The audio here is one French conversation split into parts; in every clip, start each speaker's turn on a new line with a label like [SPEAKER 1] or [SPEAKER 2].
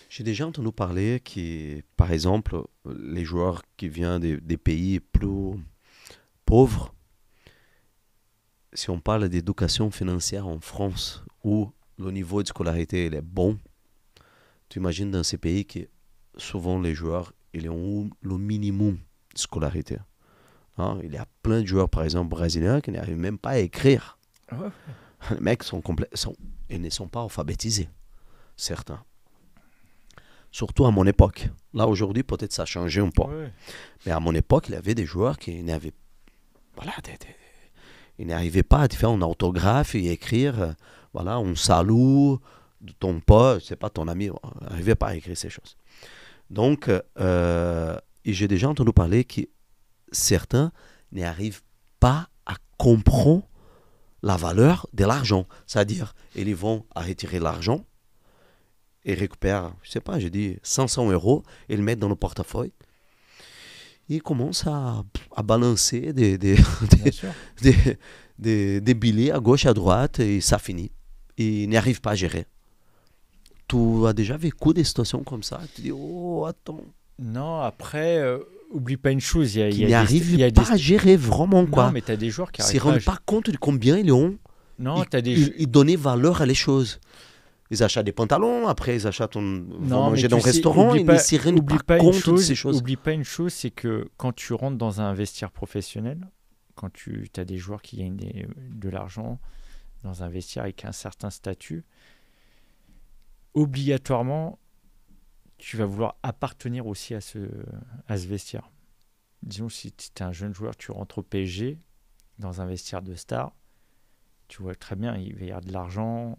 [SPEAKER 1] J'ai déjà entendu parler que, par exemple, les joueurs qui viennent des pays plus pauvres, si on parle d'éducation financière en France, où le niveau de scolarité il est bon, tu imagines dans ces pays que souvent les joueurs ils ont le minimum de scolarité. Hein. Il y a plein de joueurs, par exemple, brésiliens qui n'arrivent même pas à écrire.
[SPEAKER 2] Ouais,
[SPEAKER 1] Les mecs ils ne sont pas alphabétisés, certains. Surtout à mon époque. Là, aujourd'hui, peut-être ça a changé un peu.
[SPEAKER 2] ouais.
[SPEAKER 1] Mais à mon époque, il y avait des joueurs qui n'avaient voilà, ils n'arrivaient pas à faire un orthographe et écrire voilà, un salut de ton pote, c'est pas ton ami, ils n'arrivaient pas à écrire ces choses. Donc, et j'ai déjà entendu parler que certains n'arrivent pas à comprendre la valeur de l'argent. C'est-à-dire, ils vont à retirer l'argent et récupèrent, je sais pas, j'ai dit 500 euros et le mettent dans le portefeuille. Ils commencent à balancer
[SPEAKER 2] Bien sûr.
[SPEAKER 1] des, des billets à gauche, à droite et ça finit. Ils n'arrivent pas à gérer. Tu as déjà vécu des situations comme ça? Tu dis, oh, attends.
[SPEAKER 2] Non, après, oublie pas une chose,
[SPEAKER 1] Qui
[SPEAKER 2] il y
[SPEAKER 1] n'arrivent
[SPEAKER 2] a des...
[SPEAKER 1] pas à gérer vraiment,
[SPEAKER 2] Non,
[SPEAKER 1] quoi.
[SPEAKER 2] mais tu as des joueurs qui
[SPEAKER 1] Ils ne se
[SPEAKER 2] arrivent pas
[SPEAKER 1] rendent pas compte de combien ils ont.
[SPEAKER 2] Non, tu as
[SPEAKER 1] Ils donnaient valeur à les choses. Ils achètent des pantalons, après ils achètent vont
[SPEAKER 2] Non, mais
[SPEAKER 1] manger dans un
[SPEAKER 2] tu sais,
[SPEAKER 1] restaurant, ils ne s'y rendent
[SPEAKER 2] oublie
[SPEAKER 1] pas
[SPEAKER 2] pas une
[SPEAKER 1] compte de ces choses.
[SPEAKER 2] oublie pas une chose, c'est que quand tu rentres dans un vestiaire professionnel, quand tu as des joueurs qui gagnent de l'argent dans un vestiaire avec un certain statut, obligatoirement, tu vas vouloir appartenir aussi à ce vestiaire. Disons, si tu es un jeune joueur, tu rentres au PSG, dans un vestiaire de star, tu vois très bien, il va y avoir de l'argent,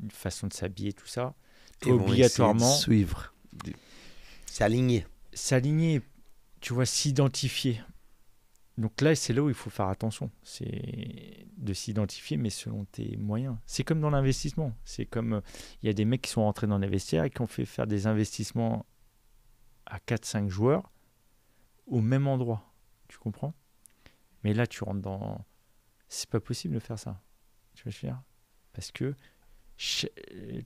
[SPEAKER 2] une façon de s'habiller, tout ça.
[SPEAKER 1] Ils vont essayer de
[SPEAKER 2] Obligatoirement,
[SPEAKER 1] suivre. C'est aligné.
[SPEAKER 2] s'aligner, tu vois, s'identifier. Donc là, c'est là où il faut faire attention. C'est de s'identifier, mais selon tes moyens. C'est comme dans l'investissement. C'est comme, il y a des mecs qui sont rentrés dans les vestiaires et qui ont fait faire des investissements à 4-5 joueurs au même endroit. Tu comprends? Mais là, tu rentres dans... C'est pas possible de faire ça. Tu vois ce que je veux dire? Parce que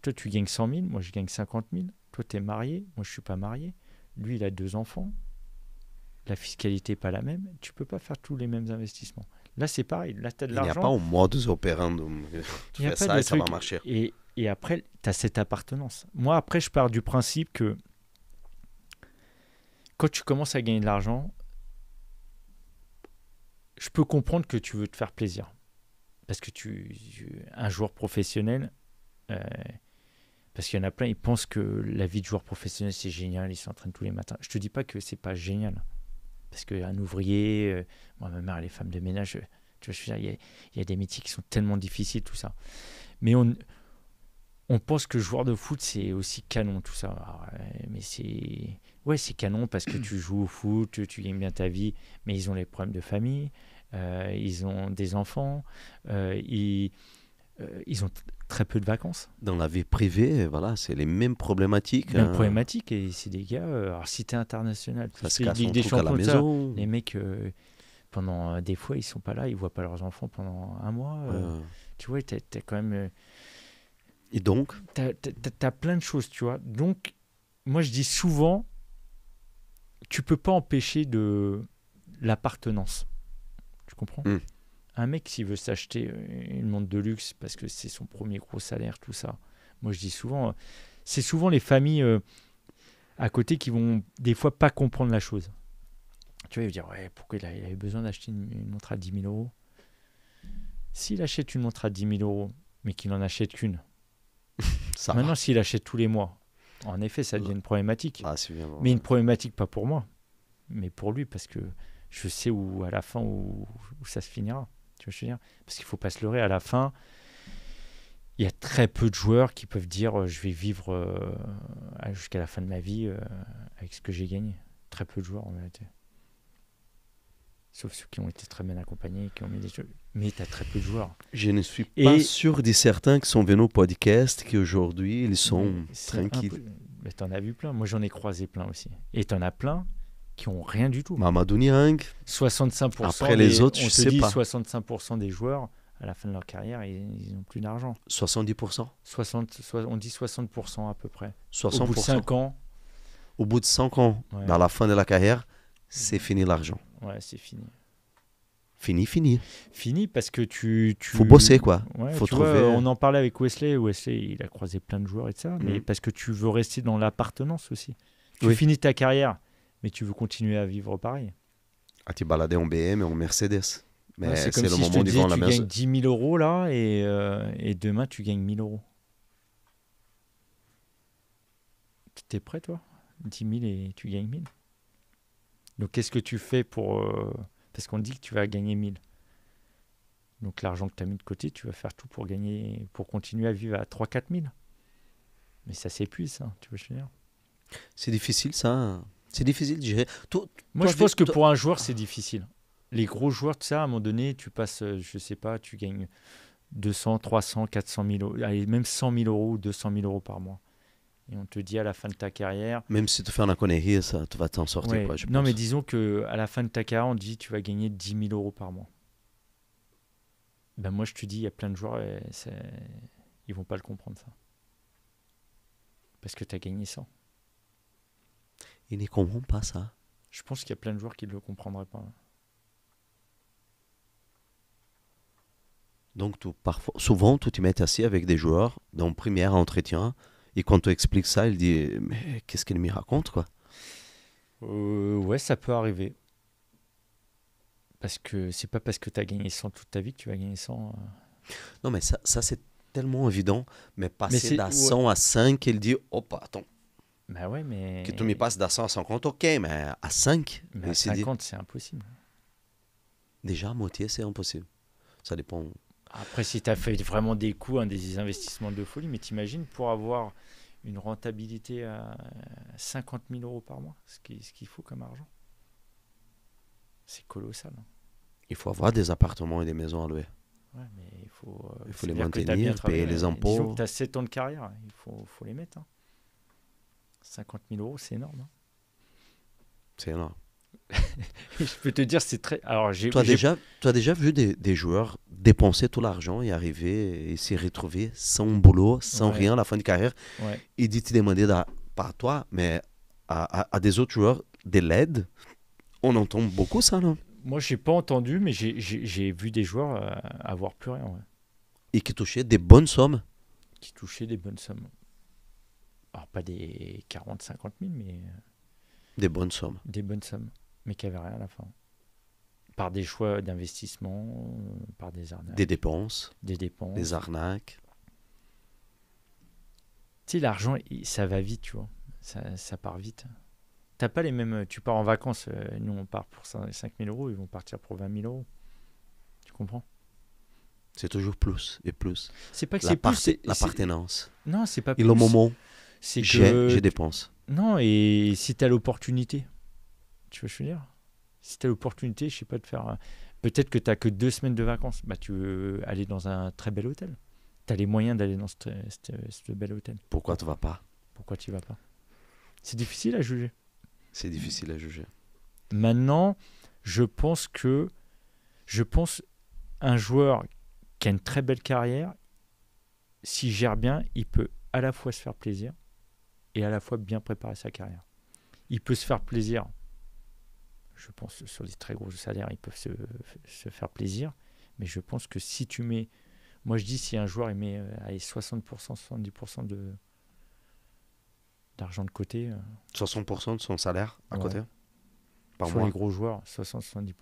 [SPEAKER 2] toi, tu gagnes 100 000, moi, je gagne 50 000. Toi, tu es marié, moi, je suis pas marié. Lui, il a 2 enfants. La fiscalité n'est pas la même. Tu peux pas faire tous les mêmes investissements. Là, c'est pareil. Là, tu as de
[SPEAKER 1] Il n'y a pas
[SPEAKER 2] l'argent.
[SPEAKER 1] un modus operandum. Tu
[SPEAKER 2] Il n'y a
[SPEAKER 1] fais
[SPEAKER 2] pas
[SPEAKER 1] ça
[SPEAKER 2] de
[SPEAKER 1] et ça va
[SPEAKER 2] truc.
[SPEAKER 1] marcher.
[SPEAKER 2] Et après, tu as cette appartenance. Moi, après, je pars du principe que quand tu commences à gagner de l'argent, je peux comprendre que tu veux te faire plaisir. Parce que un joueur professionnel, euh, parce qu'il y en a plein, ils pensent que la vie de joueur professionnel, c'est génial, ils s'entraînent tous les matins. Je te dis pas que c'est pas génial. Parce qu'un ouvrier, moi, ma mère, elle est femme de ménage, tu vois, je veux dire, il y a des métiers qui sont tellement difficiles, tout ça. Mais on pense que joueur de foot, c'est aussi canon, tout ça. Alors, mais c'est... Ouais, c'est canon parce que tu joues au foot, tu gagnes bien ta vie, mais ils ont les problèmes de famille, ils ont des enfants, ils ont très peu de vacances.
[SPEAKER 1] Dans la vie privée, voilà, c'est les mêmes problématiques.
[SPEAKER 2] Même problématique, et c'est des gars, alors si t'es international,
[SPEAKER 1] Ça se
[SPEAKER 2] tu fais
[SPEAKER 1] casse
[SPEAKER 2] Ligue
[SPEAKER 1] un
[SPEAKER 2] des
[SPEAKER 1] truc à la
[SPEAKER 2] Champions, ça,
[SPEAKER 1] maison.
[SPEAKER 2] les mecs, pendant des fois, ils sont pas là, ils voient pas leurs enfants pendant un mois. Tu vois, t'as quand même...
[SPEAKER 1] Et donc,
[SPEAKER 2] t'as plein de choses, tu vois. Donc, moi, je dis souvent, tu peux pas empêcher de l'appartenance. Tu comprends? Un mec, s'il veut s'acheter une montre de luxe parce que c'est son premier gros salaire, tout ça, moi, je dis souvent, c'est souvent les familles à côté qui vont des fois pas comprendre la chose. Tu vois, il va dire, ouais, pourquoi il avait besoin d'acheter une montre à 10 000 euros? S'il achète une montre à 10 000 euros, mais qu'il n'en achète qu'une,
[SPEAKER 1] ça
[SPEAKER 2] maintenant,
[SPEAKER 1] va.
[SPEAKER 2] s'il achète tous les mois, en effet, ça devient une problématique.
[SPEAKER 1] Ah, c'est bien,
[SPEAKER 2] Mais une problématique pas pour moi, mais pour lui, parce que je sais où, à la fin, où ça se finira. Tu vois ce que je veux dire? Parce qu'il ne faut pas se leurrer, à la fin, il y a très peu de joueurs qui peuvent dire je vais vivre jusqu'à la fin de ma vie avec ce que j'ai gagné. Très peu de joueurs, en vérité. Sauf ceux qui ont été très bien accompagnés, qui ont mis des choses. Mais tu as très peu de joueurs.
[SPEAKER 1] Je ne suis pas sûr de certains qui sont venus au podcast qui aujourd'hui, ils sont tranquilles.
[SPEAKER 2] Mais tu en as vu plein. Moi, j'en ai croisé plein aussi. Et tu en as plein qui ont rien du tout.
[SPEAKER 1] Mamadou Niang.
[SPEAKER 2] 65%.
[SPEAKER 1] Après les autres, je sais pas.
[SPEAKER 2] 65% des joueurs à la fin de leur carrière, ils n'ont plus d'argent.
[SPEAKER 1] 70%?
[SPEAKER 2] On dit 60% à peu près.
[SPEAKER 1] 60%.
[SPEAKER 2] Au bout de 5 ans,
[SPEAKER 1] Au bout de 5 ans,
[SPEAKER 2] ouais.
[SPEAKER 1] vers la fin de la carrière, c'est fini l'argent.
[SPEAKER 2] Ouais, c'est fini.
[SPEAKER 1] Fini.
[SPEAKER 2] Fini parce que tu...
[SPEAKER 1] Faut bosser, quoi.
[SPEAKER 2] Ouais,
[SPEAKER 1] Faut
[SPEAKER 2] tu vois,
[SPEAKER 1] trouver...
[SPEAKER 2] on en parlait avec Wesley. Wesley, il a croisé plein de joueurs et tout ça. Mais parce que tu veux rester dans l'appartenance aussi. Tu finis ta carrière, mais tu veux continuer à vivre pareil.
[SPEAKER 1] À te balader en BM et en Mercedes. Mais
[SPEAKER 2] Ouais, c'est comme
[SPEAKER 1] le
[SPEAKER 2] si
[SPEAKER 1] moment
[SPEAKER 2] je te disais,
[SPEAKER 1] la
[SPEAKER 2] tu
[SPEAKER 1] Mercedes.
[SPEAKER 2] gagnes 10 000 euros là et demain, tu gagnes 1 000 euros. T'es prêt, toi? 10 000 et tu gagnes 1 000. Donc, qu'est-ce que tu fais pour... Parce qu'on dit que tu vas gagner 1 000. Donc, l'argent que tu as mis de côté, tu vas faire tout pour gagner, pour continuer à vivre à 3 000 - 4 000. Mais ça s'épuise, ça, tu vois ce que je veux dire?
[SPEAKER 1] C'est difficile, ça. C'est difficile de gérer.
[SPEAKER 2] Moi, je pense que pour un joueur, c'est difficile. Les gros joueurs, tout ça, à un moment donné, tu passes, je sais pas, tu gagnes 200, 300, 400 000 euros, allez, même 100 000 euros ou 200 000 euros par mois. Et on te dit à la fin de ta carrière...
[SPEAKER 1] Même si tu fais un connerie, ça, tu vas t'en sortir.
[SPEAKER 2] Ouais,
[SPEAKER 1] Quoi, je
[SPEAKER 2] non,
[SPEAKER 1] pense.
[SPEAKER 2] mais disons qu'à la fin de ta carrière, on te dit tu vas gagner 10 000 euros par mois. Ben moi, je te dis, il y a plein de joueurs, ils vont pas le comprendre, ça. Parce que tu as gagné 100.
[SPEAKER 1] Ils ne comprennent pas ça.
[SPEAKER 2] Je pense qu'il y a plein de joueurs qui ne le comprendraient pas.
[SPEAKER 1] Donc, souvent, tu te mets assis avec des joueurs dans le premier entretien et quand tu expliques ça, il dit « Mais qu'est-ce qu'il me raconte, quoi ?»
[SPEAKER 2] Ouais, ça peut arriver. Parce que c'est pas parce que tu as gagné 100 toute ta vie que tu vas gagner 100.
[SPEAKER 1] Non, mais ça c'est tellement évident. Mais passer d'à 100 à 5, il dit « Oh, attends. »
[SPEAKER 2] Bah ouais, mais...
[SPEAKER 1] Que tu me passes d'à 100 à 50, ok, mais à 5...
[SPEAKER 2] Mais à 50, c'est impossible.
[SPEAKER 1] Déjà, à moitié, c'est impossible. Ça dépend...
[SPEAKER 2] Après, si tu as fait vraiment des coups, des investissements de folie, mais t'imagines pour avoir une rentabilité à 50 000 euros par mois, ce qu'il faut comme argent. C'est colossal.
[SPEAKER 1] Il faut avoir des appartements et des maisons à louer.
[SPEAKER 2] Ouais, mais il faut
[SPEAKER 1] les maintenir, payer les impôts.
[SPEAKER 2] Disons que tu as 7 ans de carrière, il faut les mettre. 50 000 euros, c'est énorme.
[SPEAKER 1] C'est énorme.
[SPEAKER 2] Je peux te dire, c'est très... Alors,
[SPEAKER 1] tu as déjà vu des joueurs dépenser tout l'argent et arriver et s'y retrouver sans boulot, sans rien à la fin de carrière. Et dit te demander pas à toi, mais à des autres joueurs de l'aide. On entend beaucoup ça, non?
[SPEAKER 2] Moi, je n'ai pas entendu, mais j'ai vu des joueurs avoir plus rien. Ouais.
[SPEAKER 1] Et qui touchaient des bonnes sommes.
[SPEAKER 2] Qui touchaient des bonnes sommes. Alors, pas des 40, 50 000, mais...
[SPEAKER 1] Des bonnes sommes.
[SPEAKER 2] Des bonnes sommes, mais qui n'avaient rien à la fin. Par des choix d'investissement, par des arnaques.
[SPEAKER 1] Des dépenses.
[SPEAKER 2] Des
[SPEAKER 1] arnaques.
[SPEAKER 2] Tu sais, l'argent, ça va vite, tu vois. Ça part vite. T'as pas les mêmes... Tu pars en vacances, nous on part pour 5 000 euros, ils vont partir pour 20 000 euros. Tu comprends?
[SPEAKER 1] C'est toujours plus et plus.
[SPEAKER 2] C'est pas que c'est plus...
[SPEAKER 1] L'appartenance.
[SPEAKER 2] Non, c'est pas plus.
[SPEAKER 1] Et le moment,
[SPEAKER 2] c'est
[SPEAKER 1] j'ai dépense.
[SPEAKER 2] Non, et si t'as l'opportunité, tu vois ce que je veux dire? Si t'as l'opportunité, je sais pas, de faire... Peut-être que t'as que 2 semaines de vacances. Bah, tu veux aller dans un très bel hôtel. T'as les moyens d'aller dans ce bel hôtel.
[SPEAKER 1] Pourquoi tu vas pas?
[SPEAKER 2] Pourquoi tu vas pas? C'est difficile à juger.
[SPEAKER 1] C'est difficile à juger.
[SPEAKER 2] Maintenant, je pense un joueur qui a une très belle carrière, s'il gère bien, il peut à la fois se faire plaisir et à la fois bien préparer sa carrière. Il peut se faire plaisir, je pense, sur des très gros salaires, ils peuvent se faire plaisir, mais je pense que si tu mets... Moi, je dis, si un joueur il met 60%, 70% d'argent de côté...
[SPEAKER 1] 60% de son salaire à côté par
[SPEAKER 2] sur
[SPEAKER 1] mois.
[SPEAKER 2] Les gros joueurs, 60-70%.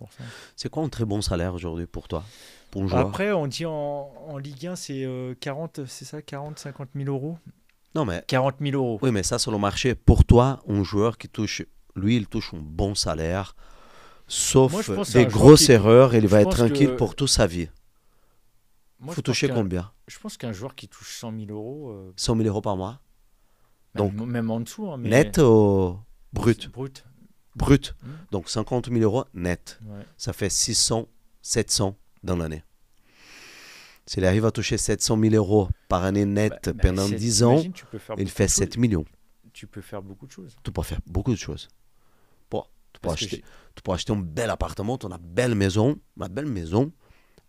[SPEAKER 1] C'est quoi un très bon salaire aujourd'hui pour toi, pour un joueur?
[SPEAKER 2] Après, on dit en Ligue 1, c'est 40, c'est ça, 40-50 000 euros.
[SPEAKER 1] Non, mais
[SPEAKER 2] 40 000 euros.
[SPEAKER 1] Oui, mais ça, sur le marché, pour toi, un joueur qui touche, lui, il touche un bon salaire, sauf
[SPEAKER 2] moi,
[SPEAKER 1] des grosses erreurs, et il va être tranquille pour toute sa vie. Il faut toucher combien?
[SPEAKER 2] Je pense qu'un joueur qui touche 100 000 euros...
[SPEAKER 1] 100 000 euros par mois?
[SPEAKER 2] Donc, même en dessous. Hein, mais...
[SPEAKER 1] Net ou brut?
[SPEAKER 2] Brut.
[SPEAKER 1] Donc 50 000 euros net.
[SPEAKER 2] Ouais.
[SPEAKER 1] Ça fait 600, 700 dans l'année. S'il arrive à toucher 700 000 euros par année net pendant 10 ans, il fait 7 millions.
[SPEAKER 2] Tu peux faire beaucoup de choses.
[SPEAKER 1] Tu peux faire beaucoup de choses. Tu peux acheter un bel appartement, une belle maison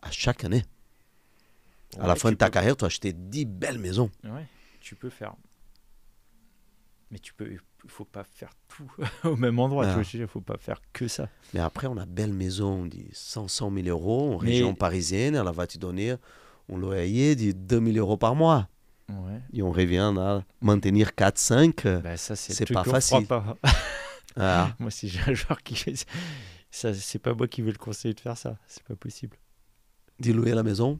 [SPEAKER 1] à chaque année. À la
[SPEAKER 2] Ouais,
[SPEAKER 1] fin de
[SPEAKER 2] tu
[SPEAKER 1] ta
[SPEAKER 2] peux.
[SPEAKER 1] carrière, tu as acheté 10 belles maisons.
[SPEAKER 2] Ouais, tu peux faire. Mais il faut pas faire tout au même endroit, tu vois,
[SPEAKER 1] Ah.
[SPEAKER 2] je veux dire, faut pas faire que ça.
[SPEAKER 1] Mais après, on a belle maison, on dit 100 000 euros en région
[SPEAKER 2] Mais
[SPEAKER 1] parisienne. Elle va te donner un loyer de 2 000 euros par mois.
[SPEAKER 2] ouais,
[SPEAKER 1] Et on revient à maintenir 4-5.
[SPEAKER 2] bah ça c'est le
[SPEAKER 1] C'est
[SPEAKER 2] truc
[SPEAKER 1] pas
[SPEAKER 2] qu'on fera
[SPEAKER 1] facile.
[SPEAKER 2] pas.
[SPEAKER 1] Ah.
[SPEAKER 2] Moi, si j'ai un joueur qui fait ça, c'est pas moi qui vais le conseiller de faire ça, c'est pas possible.
[SPEAKER 1] D'y louer la maison.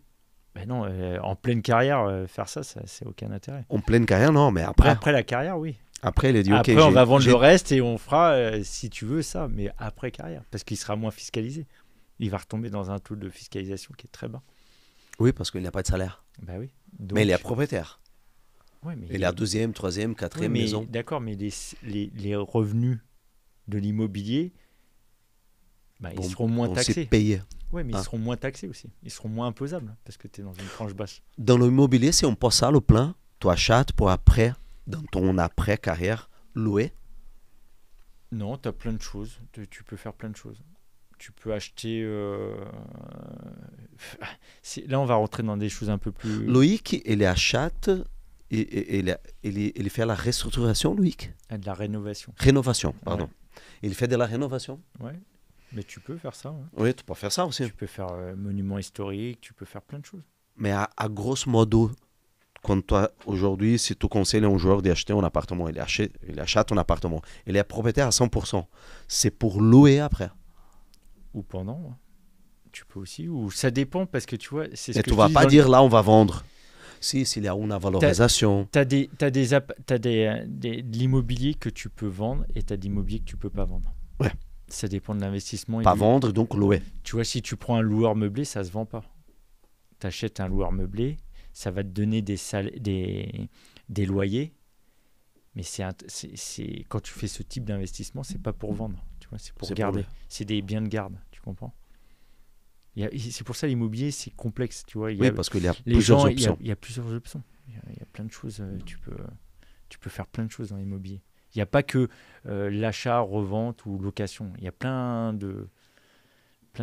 [SPEAKER 2] Ben non, en pleine carrière, faire ça, c'est aucun intérêt.
[SPEAKER 1] En pleine carrière, non, mais après.
[SPEAKER 2] Après la carrière, oui.
[SPEAKER 1] Après, il a dit, ok,
[SPEAKER 2] Après, on va vendre le reste et on fera, si tu veux, ça, mais après carrière, parce qu'il sera moins fiscalisé. Il va retomber dans un taux de fiscalisation qui est très bas.
[SPEAKER 1] Oui, parce qu'il n'a pas de salaire.
[SPEAKER 2] Bah oui.
[SPEAKER 1] Mais il est
[SPEAKER 2] Donc,
[SPEAKER 1] propriétaire.
[SPEAKER 2] ouais, mais
[SPEAKER 1] Il est à deuxième, troisième,
[SPEAKER 2] oui,
[SPEAKER 1] quatrième
[SPEAKER 2] mais
[SPEAKER 1] maison.
[SPEAKER 2] d'accord, mais les revenus de l'immobilier, bah, ils
[SPEAKER 1] Bon,
[SPEAKER 2] seront moins
[SPEAKER 1] on s'est
[SPEAKER 2] taxés.
[SPEAKER 1] payé.
[SPEAKER 2] Oui, mais ils
[SPEAKER 1] Ah.
[SPEAKER 2] seront moins taxés aussi. Ils seront moins imposables parce que tu es dans une tranche basse.
[SPEAKER 1] Dans l'immobilier, si on passe ça le plein, tu achètes pour après, dans ton après-carrière, louer.
[SPEAKER 2] Non, tu as plein de choses. Tu peux faire plein de choses. Tu peux acheter. Là, on va rentrer dans des choses un peu plus.
[SPEAKER 1] Loïc, il achète et il fait la restructuration, Loïc.
[SPEAKER 2] De la rénovation.
[SPEAKER 1] Rénovation, pardon. Il fait de la rénovation.
[SPEAKER 2] Ouais. Mais tu peux faire ça. Hein.
[SPEAKER 1] Oui, tu peux faire ça aussi.
[SPEAKER 2] Tu peux faire monument historique. Tu peux faire plein de choses.
[SPEAKER 1] Mais à grosso modo, quand toi, aujourd'hui, si tu conseilles à un joueur d'acheter un appartement, il achète un appartement, il est propriétaire à 100%. C'est pour louer après.
[SPEAKER 2] Ou pendant. Hein. Tu peux aussi. Ou ça dépend parce que tu vois. C'est ce
[SPEAKER 1] Et
[SPEAKER 2] que
[SPEAKER 1] tu
[SPEAKER 2] je
[SPEAKER 1] vas
[SPEAKER 2] te dis
[SPEAKER 1] pas
[SPEAKER 2] dans
[SPEAKER 1] dire là, on va vendre. Si, s'il y a une valorisation.
[SPEAKER 2] T'as de l'immobilier que tu peux vendre et t'as de l'immobilier que tu peux pas vendre.
[SPEAKER 1] Ouais.
[SPEAKER 2] Ça dépend de l'investissement.
[SPEAKER 1] Pas vendre, donc louer.
[SPEAKER 2] Tu vois, si tu prends un loueur meublé, ça se vend pas. Tu achètes un loueur meublé, ça va te donner des loyers, mais quand tu fais ce type d'investissement, c'est pas pour vendre. Tu vois, c'est pour garder. C'est des biens de garde, tu comprends? C'est pour ça l'immobilier, c'est complexe. Tu vois,
[SPEAKER 1] Oui, parce qu'il y a
[SPEAKER 2] les
[SPEAKER 1] plusieurs
[SPEAKER 2] gens,
[SPEAKER 1] options.
[SPEAKER 2] il y a plusieurs options. Il y a plein de choses. Tu peux faire plein de choses dans l'immobilier. Il n'y a pas que l'achat, revente ou location. Il y a plein de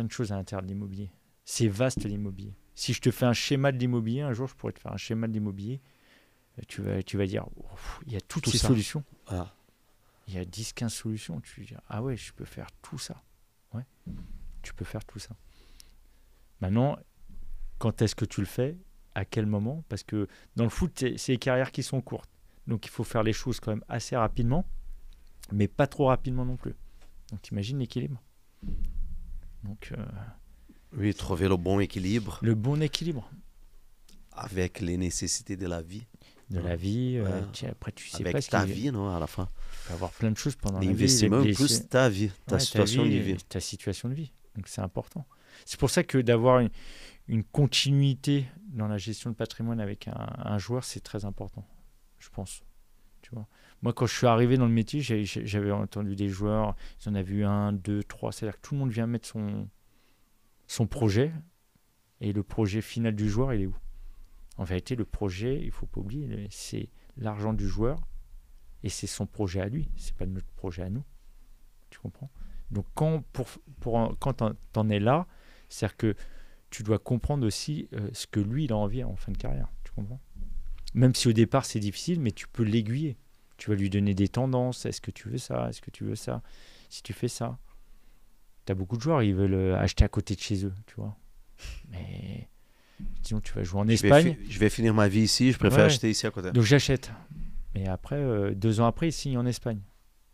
[SPEAKER 2] choses à l'intérieur de l'immobilier. C'est vaste l'immobilier. Si je te fais un schéma de l'immobilier, un jour je pourrais te faire un schéma de l'immobilier, tu vas dire, il y a toutes ces solutions.
[SPEAKER 1] Ah.
[SPEAKER 2] Il y a 10-15 solutions. Tu vas dire, ah ouais, je peux faire tout ça. Ouais, tu peux faire tout ça. Maintenant, quand est-ce que tu le fais? À quel moment? Parce que dans le foot, c'est les carrières qui sont courtes. Donc il faut faire les choses quand même assez rapidement, mais pas trop rapidement non plus. Donc t'imagines l'équilibre. Donc
[SPEAKER 1] oui, trouver le bon équilibre.
[SPEAKER 2] Le bon équilibre.
[SPEAKER 1] Avec les nécessités de la vie.
[SPEAKER 2] De la vie. Après, tu sais
[SPEAKER 1] avec
[SPEAKER 2] pas ce
[SPEAKER 1] ta vie, non, à la fin.
[SPEAKER 2] Tu peux avoir plein de choses pendant la vie.
[SPEAKER 1] L'investissement plus ta vie, ta situation de vie.
[SPEAKER 2] Ta situation de vie. Donc c'est important. C'est pour ça que d'avoir une continuité dans la gestion de patrimoine avec un joueur, c'est très important, je pense. Tu vois. Moi, quand je suis arrivé dans le métier, j'avais entendu des joueurs, ils en avaient eu 1, 2, 3. C'est-à-dire que tout le monde vient mettre son projet, et le projet final du joueur, il est où? En vérité, le projet, il ne faut pas oublier, c'est l'argent du joueur, et c'est son projet à lui, c'est pas notre projet à nous. Tu comprends? Donc, quand t'en es là, c'est-à-dire que tu dois comprendre aussi ce que lui, il a envie en fin de carrière. Tu comprends? Même si au départ, c'est difficile, mais tu peux l'aiguiller. Tu vas lui donner des tendances. Est-ce que tu veux ça? Est-ce que tu veux ça? Si tu fais ça, tu as beaucoup de joueurs, ils veulent acheter à côté de chez eux, tu vois. Mais disons, tu vas jouer en Espagne.
[SPEAKER 1] Je vais finir ma vie ici, je préfère acheter ici à côté.
[SPEAKER 2] Donc j'achète. Mais après, 2 ans après, ils signent en Espagne.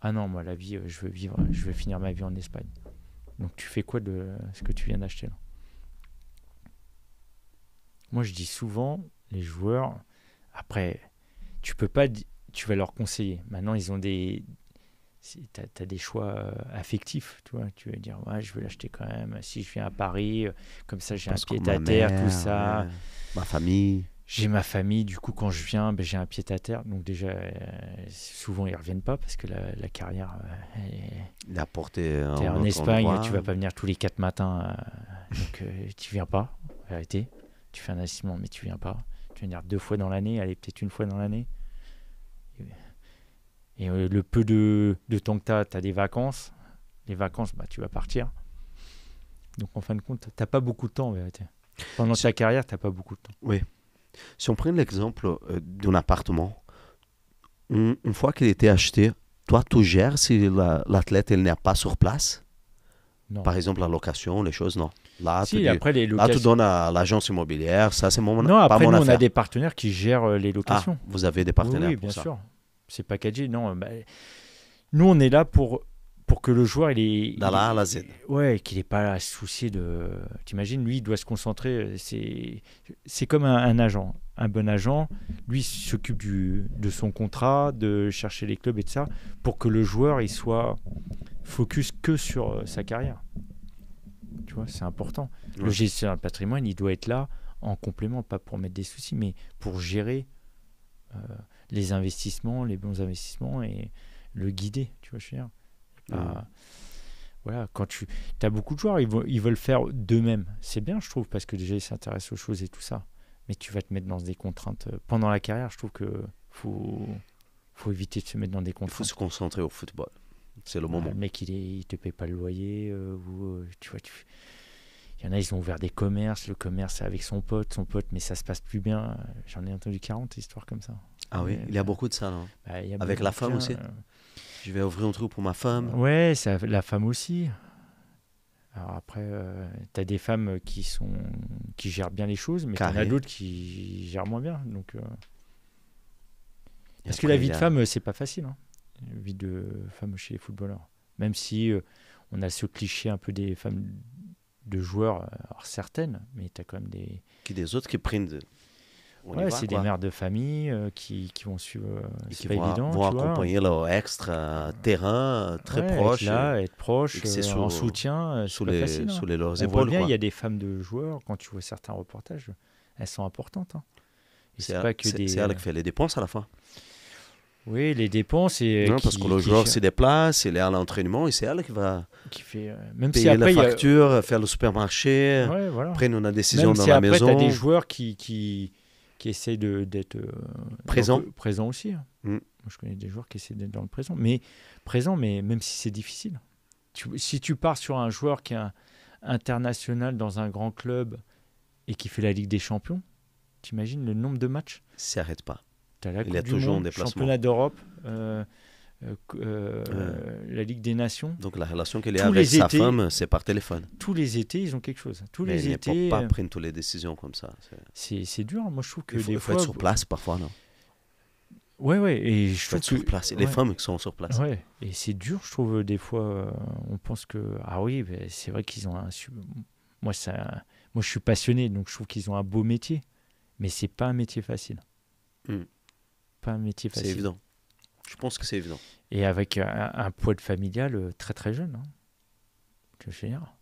[SPEAKER 2] Ah non, moi, la vie, je veux finir ma vie en Espagne. Donc tu fais quoi de ce que tu viens d'acheter là? Moi, je dis souvent, les joueurs, après, tu vas leur conseiller. Maintenant, ils ont t'as des choix affectifs, tu vois. Tu vas dire, ouais, je veux l'acheter quand même. Si je viens à Paris, comme ça, j'ai un pied-à-terre, tout ça.
[SPEAKER 1] Ouais. Ma famille.
[SPEAKER 2] J'ai ma famille, du coup, quand je viens, j'ai un pied-à-terre. Donc déjà, souvent, ils ne reviennent pas parce que la carrière,
[SPEAKER 1] il a porté
[SPEAKER 2] t'es en Espagne, tu ne vas pas venir tous les 4 matins. Donc, tu ne viens pas, en vérité. Tu fais un investissement, mais tu ne viens pas. Tu vas venir 2 fois dans l'année, allez, peut-être 1 fois dans l'année. Et le peu de temps que tu as des vacances. Les vacances, tu vas partir. Donc, en fin de compte, tu n'as pas beaucoup de temps, en vérité. Pendant
[SPEAKER 1] Si-
[SPEAKER 2] ta carrière, tu n'as pas beaucoup de temps.
[SPEAKER 1] Oui. Si on prend l'exemple d'un appartement, une fois qu'il a été acheté, toi, tu gères si l'athlète il n'est pas sur place.
[SPEAKER 2] Non.
[SPEAKER 1] Par exemple, la location, les choses, non. Là, tu
[SPEAKER 2] Si,
[SPEAKER 1] dis,
[SPEAKER 2] après les
[SPEAKER 1] là, tu
[SPEAKER 2] locations.
[SPEAKER 1] donnes à l'agence immobilière, ça, c'est
[SPEAKER 2] Non,
[SPEAKER 1] pas
[SPEAKER 2] après
[SPEAKER 1] mon
[SPEAKER 2] nous, on a
[SPEAKER 1] affaire.
[SPEAKER 2] des partenaires qui gèrent les
[SPEAKER 1] Ah,
[SPEAKER 2] locations.
[SPEAKER 1] vous avez des
[SPEAKER 2] Oui,
[SPEAKER 1] partenaires
[SPEAKER 2] oui,
[SPEAKER 1] pour
[SPEAKER 2] bien
[SPEAKER 1] ça.
[SPEAKER 2] sûr. C'est packagé. Non, nous, on est là pour que le joueur,
[SPEAKER 1] D'A à la Z.
[SPEAKER 2] ouais, qu'il n'ait pas à se soucier de. T'imagines, lui, il doit se concentrer. C'est comme un agent. Un bon agent, lui, il s'occupe de son contrat, de chercher les clubs et de ça, pour que le joueur, il soit focus que sur sa carrière. Tu vois, c'est important. Le
[SPEAKER 1] Ouais.
[SPEAKER 2] gestionnaire de patrimoine, il doit être là en complément, pas pour mettre des soucis, mais pour gérer euh, les investissements, les bons investissements et le guider. Tu vois, je veux dire. Pas- Voilà, quand tu as beaucoup de joueurs, ils veulent faire d'eux-mêmes. C'est bien, je trouve, parce que déjà, ils s'intéressent aux choses et tout ça. Mais tu vas te mettre dans des contraintes. Pendant la carrière, je trouve que faut éviter de se mettre dans des
[SPEAKER 1] Il faut
[SPEAKER 2] contraintes.
[SPEAKER 1] se concentrer au football. C'est le
[SPEAKER 2] Ah,
[SPEAKER 1] moment.
[SPEAKER 2] le mec, il te paye pas le loyer. Tu vois, il y en a, ils ont ouvert des commerces. Le commerce, c'est avec son pote, mais ça se passe plus bien. J'en ai entendu 40 histoires comme ça.
[SPEAKER 1] Ah oui,
[SPEAKER 2] Mais,
[SPEAKER 1] il y a beaucoup de ça, non?
[SPEAKER 2] il y a
[SPEAKER 1] Avec
[SPEAKER 2] beaucoup
[SPEAKER 1] la
[SPEAKER 2] de
[SPEAKER 1] femme
[SPEAKER 2] cas,
[SPEAKER 1] aussi? Je vais ouvrir un truc pour ma femme.
[SPEAKER 2] Ouais, la femme aussi. Alors après, tu as des femmes qui gèrent bien les choses, mais tu en as
[SPEAKER 1] Carré.
[SPEAKER 2] d'autres qui gèrent moins bien. Donc,
[SPEAKER 1] Et
[SPEAKER 2] parce que
[SPEAKER 1] après,
[SPEAKER 2] la vie
[SPEAKER 1] il y
[SPEAKER 2] de
[SPEAKER 1] a-
[SPEAKER 2] femme, c'est pas facile. Hein. La vie de femme chez les footballeurs. Même si on a ce cliché un peu des femmes de joueurs, alors certaines, mais tu as quand même des.
[SPEAKER 1] Qui des autres qui prennent. On y
[SPEAKER 2] Ouais,
[SPEAKER 1] va,
[SPEAKER 2] c'est des
[SPEAKER 1] quoi.
[SPEAKER 2] mères de famille qui vont suivre.
[SPEAKER 1] Et
[SPEAKER 2] C'est
[SPEAKER 1] qui
[SPEAKER 2] pas
[SPEAKER 1] vont,
[SPEAKER 2] évident,
[SPEAKER 1] vont
[SPEAKER 2] tu vois.
[SPEAKER 1] accompagner leur extra terrain très
[SPEAKER 2] Ouais,
[SPEAKER 1] proche.
[SPEAKER 2] être là, être proche,
[SPEAKER 1] et que c'est
[SPEAKER 2] en
[SPEAKER 1] sous,
[SPEAKER 2] soutien, c'est
[SPEAKER 1] sous,
[SPEAKER 2] pas
[SPEAKER 1] les,
[SPEAKER 2] facile. Hein.
[SPEAKER 1] sous leurs
[SPEAKER 2] On voit
[SPEAKER 1] épaules,
[SPEAKER 2] bien, il
[SPEAKER 1] quoi.
[SPEAKER 2] y a des femmes de joueurs, quand tu vois certains reportages, elles sont importantes. Hein. Et
[SPEAKER 1] C'est
[SPEAKER 2] c'est pas que des.
[SPEAKER 1] c'est elle qui fait les dépenses à la fin.
[SPEAKER 2] Oui, les dépenses et
[SPEAKER 1] Non, parce que le joueur se déplace, il est à l'entraînement et c'est elle qui va
[SPEAKER 2] qui fait même si
[SPEAKER 1] payer
[SPEAKER 2] après
[SPEAKER 1] la
[SPEAKER 2] il y a-
[SPEAKER 1] facture, faire le supermarché,
[SPEAKER 2] ouais, voilà.
[SPEAKER 1] prendre une décision
[SPEAKER 2] Même
[SPEAKER 1] dans
[SPEAKER 2] si
[SPEAKER 1] la
[SPEAKER 2] après tu as
[SPEAKER 1] maison.
[SPEAKER 2] des joueurs qui essayent d'être
[SPEAKER 1] Présent.
[SPEAKER 2] présents aussi. Hein.
[SPEAKER 1] Mm.
[SPEAKER 2] Moi je connais des joueurs qui essaient d'être dans le présent mais même si c'est difficile. Si tu pars sur un joueur qui est international dans un grand club et qui fait la Ligue des Champions, t'imagines le nombre de matchs.
[SPEAKER 1] Ça n'arrête pas.
[SPEAKER 2] T'as la
[SPEAKER 1] Il
[SPEAKER 2] Coupe
[SPEAKER 1] y a
[SPEAKER 2] du
[SPEAKER 1] toujours un
[SPEAKER 2] Monde,
[SPEAKER 1] déplacement.
[SPEAKER 2] Championnat d'Europe, la Ligue des Nations.
[SPEAKER 1] Donc la relation qu'il a
[SPEAKER 2] Tous
[SPEAKER 1] avec
[SPEAKER 2] les
[SPEAKER 1] sa
[SPEAKER 2] étés-
[SPEAKER 1] femme, c'est par téléphone.
[SPEAKER 2] Tous les étés, ils ont quelque chose. Tous
[SPEAKER 1] Mais
[SPEAKER 2] les
[SPEAKER 1] il ne
[SPEAKER 2] étés,
[SPEAKER 1] peut pas prendre toutes les décisions comme ça.
[SPEAKER 2] c'est dur. Moi, je trouve que
[SPEAKER 1] Il faut,
[SPEAKER 2] des
[SPEAKER 1] il faut
[SPEAKER 2] fois.
[SPEAKER 1] être sur place parfois, non?
[SPEAKER 2] Ouais. Et
[SPEAKER 1] Il
[SPEAKER 2] je
[SPEAKER 1] faut
[SPEAKER 2] trouve
[SPEAKER 1] être sur
[SPEAKER 2] que.
[SPEAKER 1] place. Et les
[SPEAKER 2] ouais,
[SPEAKER 1] femmes qui sont sur place.
[SPEAKER 2] ouais. Et c'est dur, je trouve, des fois. On pense que. Ah oui, c'est vrai qu'ils ont un. Moi, je suis passionné, donc je trouve qu'ils ont un beau métier. Mais c'est pas un métier facile.
[SPEAKER 1] Mm.
[SPEAKER 2] Pas un métier
[SPEAKER 1] C'est
[SPEAKER 2] facile.
[SPEAKER 1] évident. Je pense que c'est évident.
[SPEAKER 2] Et avec un poids de familial très très jeune. Hein. Je veux dire.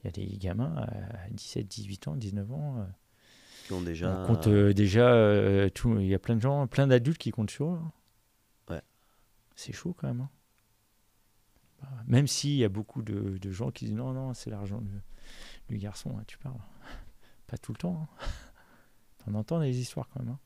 [SPEAKER 2] Il y a des gamins à 17, 18 ans, 19 ans.
[SPEAKER 1] Qui ont déjà.
[SPEAKER 2] On compte déjà. Il y a plein de gens, plein d'adultes qui comptent sur eux. Hein.
[SPEAKER 1] Ouais.
[SPEAKER 2] C'est chaud quand même. Hein. Même s'il y a beaucoup de gens qui disent non, c'est l'argent du garçon, hein, tu parles. Pas tout le temps. Hein. T'en entends des histoires quand même. Hein.